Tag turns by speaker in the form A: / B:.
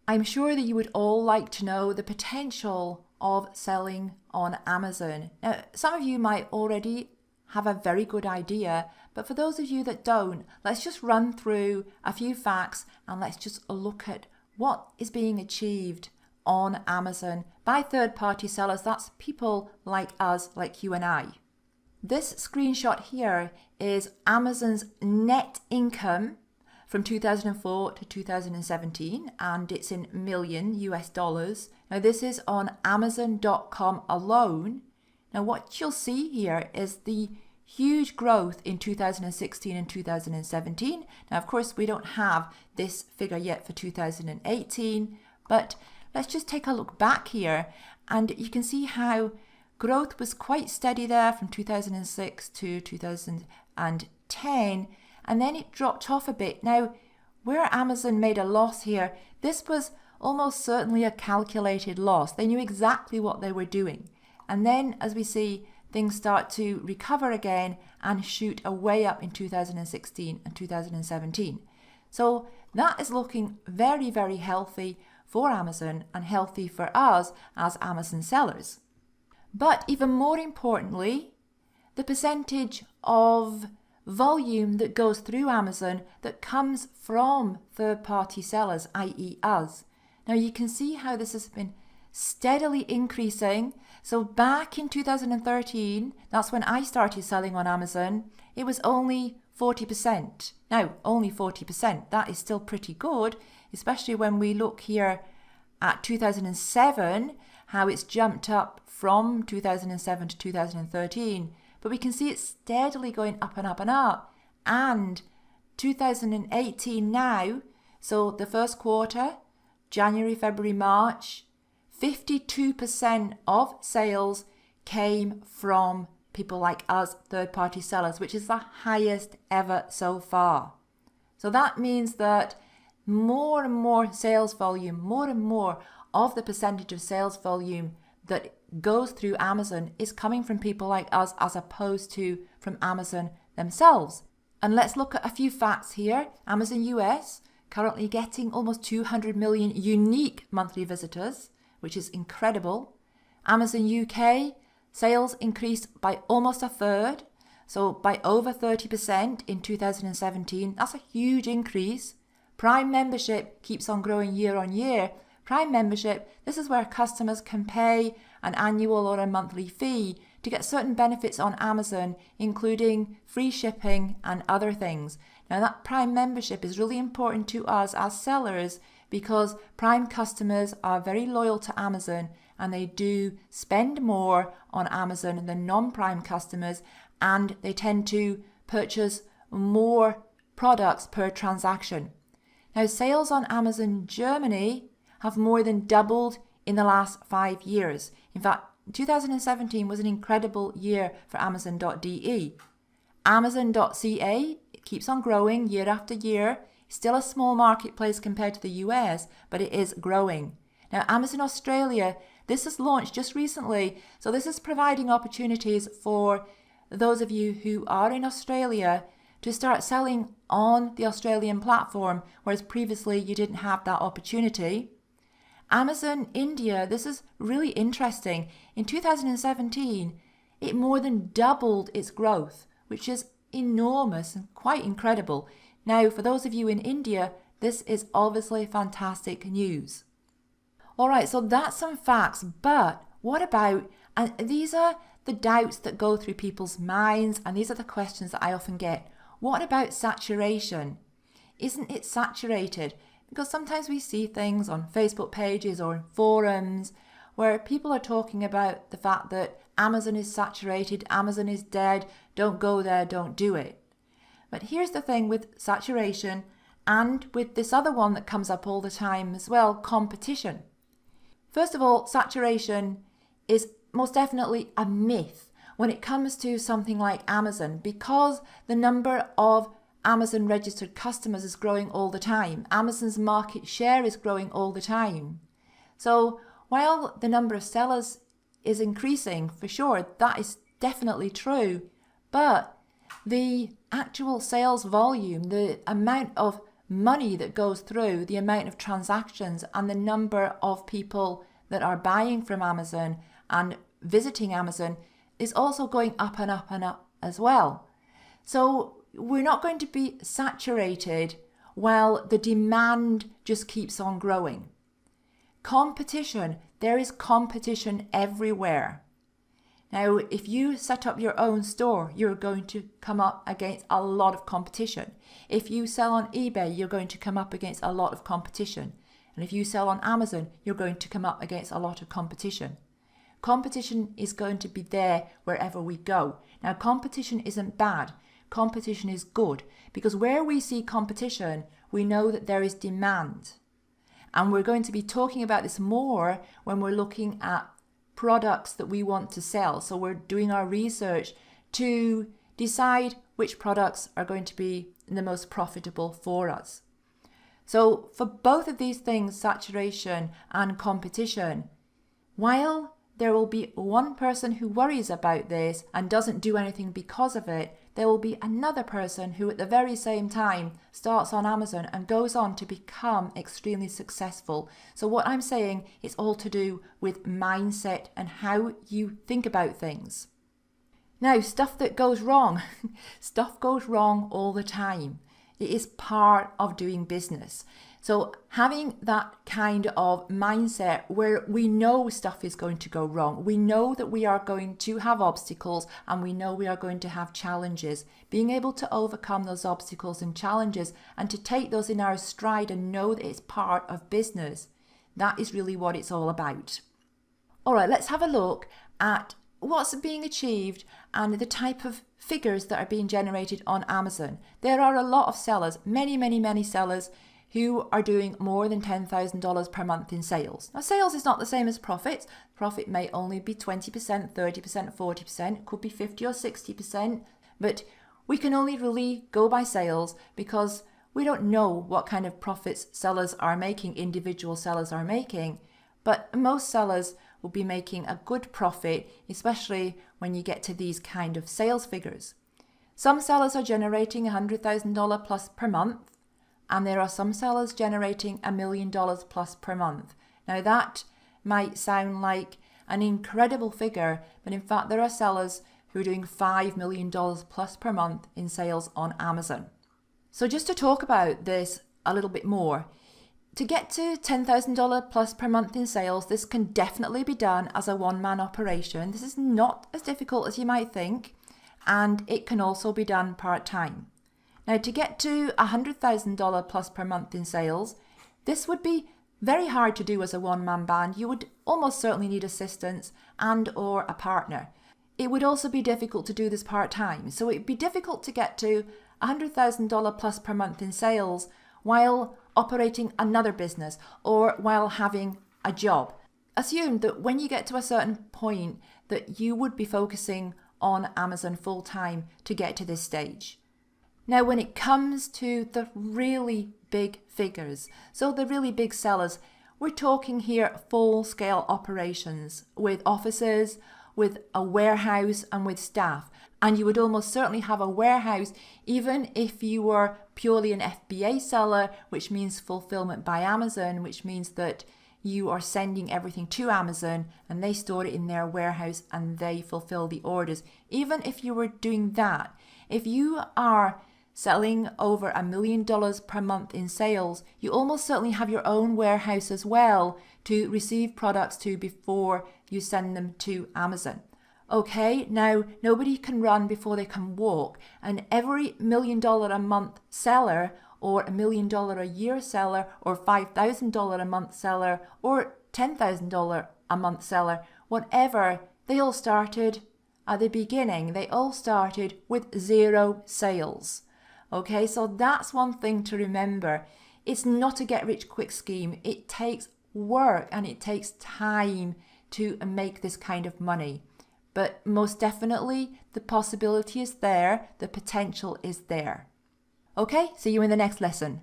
A: I'm sure that you would all like to know the potential of selling on Amazon. Now, some of you might already have a very good idea, but for those of you that don't, let's just run through a few facts and let's just look at what is being achieved on Amazon by third-party sellers. That's people like us, like you and I. This screenshot here is Amazon's net income from 2004 to 2017, and it's in million US dollars. Now this is on Amazon.com alone. Now what you'll see here is the huge growth in 2016 and 2017. Now of course we don't have this figure yet for 2018, but let's just take a look back here and you can see how growth was quite steady there from 2006 to 2010, and then it dropped off a bit. Now, where Amazon made a loss here, this was almost certainly a calculated loss. They knew exactly what they were doing. And then, as we see, things start to recover again and shoot way up in 2016 and 2017. So that is looking very, very healthy for Amazon and healthy for us as Amazon sellers. But even more importantly, the percentage of volume that goes through Amazon that comes from third-party sellers, i.e. us. Now you can see how this has been steadily increasing. So back in 2013, that's when I started selling on Amazon, it was only 40%. Now, only 40%, that is still pretty good, especially when we look here at 2007, how it's jumped up from 2007 to 2013. But we can see it steadily going up and up and up. And 2018 now, so the first quarter, January, February, March, 52% of sales came from people like us, third-party sellers, which is the highest ever so far. So that means that more and more sales volume, more and more of the percentage of sales volume that goes through Amazon is coming from people like us as opposed to from Amazon themselves. And let's look at a few facts here. Amazon US currently getting almost 200 million unique monthly visitors, which is incredible. Amazon UK sales increased by almost a third, so by over 30% in 2017. That's a huge increase. Prime membership keeps on growing year on year. Prime membership, this is where customers can pay an annual or a monthly fee to get certain benefits on Amazon, including free shipping and other things. Now that Prime membership is really important to us as sellers because Prime customers are very loyal to Amazon and they do spend more on Amazon than non-Prime customers, and they tend to purchase more products per transaction. Now sales on Amazon Germany have more than doubled in the last 5 years. In fact, 2017 was an incredible year for Amazon.de. Amazon.ca keeps on growing year after year. Still a small marketplace compared to the US, but it is growing. Now, Amazon Australia, this has launched just recently, so this is providing opportunities for those of you who are in Australia to start selling on the Australian platform, whereas previously you didn't have that opportunity. Amazon India, this is really interesting. In 2017, it more than doubled its growth, which is enormous and quite incredible. Now, for those of you in India, this is obviously fantastic news. All right, so that's some facts, but what about, and these are the doubts that go through people's minds, and these are the questions that I often get. What about saturation? Isn't it saturated? Because sometimes we see things on Facebook pages or in forums where people are talking about the fact that Amazon is saturated, Amazon is dead, don't go there, don't do it. But here's the thing with saturation and with this other one that comes up all the time as well, competition. First of all, saturation is most definitely a myth when it comes to something like Amazon, because the number of Amazon registered customers is growing all the time. Amazon's market share is growing all the time. So while the number of sellers is increasing, for sure, that is definitely true, but the actual sales volume, the amount of money that goes through, the amount of transactions and the number of people that are buying from Amazon and visiting Amazon is also going up and up and up as well. So we're not going to be saturated while the demand just keeps on growing. Competition, there is competition everywhere. Now, if you set up your own store, you're going to come up against a lot of competition. If you sell on eBay, you're going to come up against a lot of competition. And if you sell on Amazon, you're going to come up against a lot of competition. Competition is going to be there wherever we go. Now, competition isn't bad. Competition is good, because where we see competition, we know that there is demand. And we're going to be talking about this more when we're looking at products that we want to sell. So we're doing our research to decide which products are going to be the most profitable for us. So for both of these things, saturation and competition, while there will be one person who worries about this and doesn't do anything because of it, there will be another person who at the very same time starts on Amazon and goes on to become extremely successful. So what I'm saying is all to do with mindset and how you think about things. Now, stuff that goes wrong. Stuff goes wrong all the time. It is part of doing business. So having that kind of mindset where we know stuff is going to go wrong, we know that we are going to have obstacles and we know we are going to have challenges, being able to overcome those obstacles and challenges and to take those in our stride and know that it's part of business, that is really what it's all about. All right, let's have a look at what's being achieved and the type of figures that are being generated on Amazon. There are a lot of sellers, many sellers who are doing more than $10,000 per month in sales. Now, sales is not the same as profits. Profit may only be 20%, 30%, 40%, could be 50 or 60%, but we can only really go by sales because we don't know what kind of profits sellers are making, individual sellers are making, but most sellers will be making a good profit, especially when you get to these kind of sales figures. Some sellers are generating $100,000 plus per month, and there are some sellers generating $1 million plus per month. Now that might sound like an incredible figure, but in fact there are sellers who are doing $5 million plus per month in sales on Amazon. So just to talk about this a little bit more, to get to $10,000 plus per month in sales, this can definitely be done as a one-man operation. This is not as difficult as you might think, and it can also be done part-time. Now, to get to $100,000 plus per month in sales, this would be very hard to do as a one-man band. You would almost certainly need assistance and or a partner. It would also be difficult to do this part-time. So it'd be difficult to get to $100,000 plus per month in sales while operating another business or while having a job. Assume that when you get to a certain point that you would be focusing on Amazon full-time to get to this stage. Now, when it comes to the really big figures, so the really big sellers, we're talking here full-scale operations with offices, with a warehouse and with staff. And you would almost certainly have a warehouse even if you were purely an FBA seller, which means fulfillment by Amazon, which means that you are sending everything to Amazon and they store it in their warehouse and they fulfill the orders. Even if you were doing that, if you are selling over $1 million per month in sales, you almost certainly have your own warehouse as well to receive products to before you send them to Amazon. Okay, now nobody can run before they can walk, and every $1 million a month seller or $1 million a year seller or $5,000 a month seller or $10,000 a month seller, whatever, they all started at the beginning. They all started with 0 sales. Okay, so that's one thing to remember. It's not a get-rich-quick scheme. It takes work and it takes time to make this kind of money. But most definitely, the possibility is there. The potential is there. Okay, see you in the next lesson.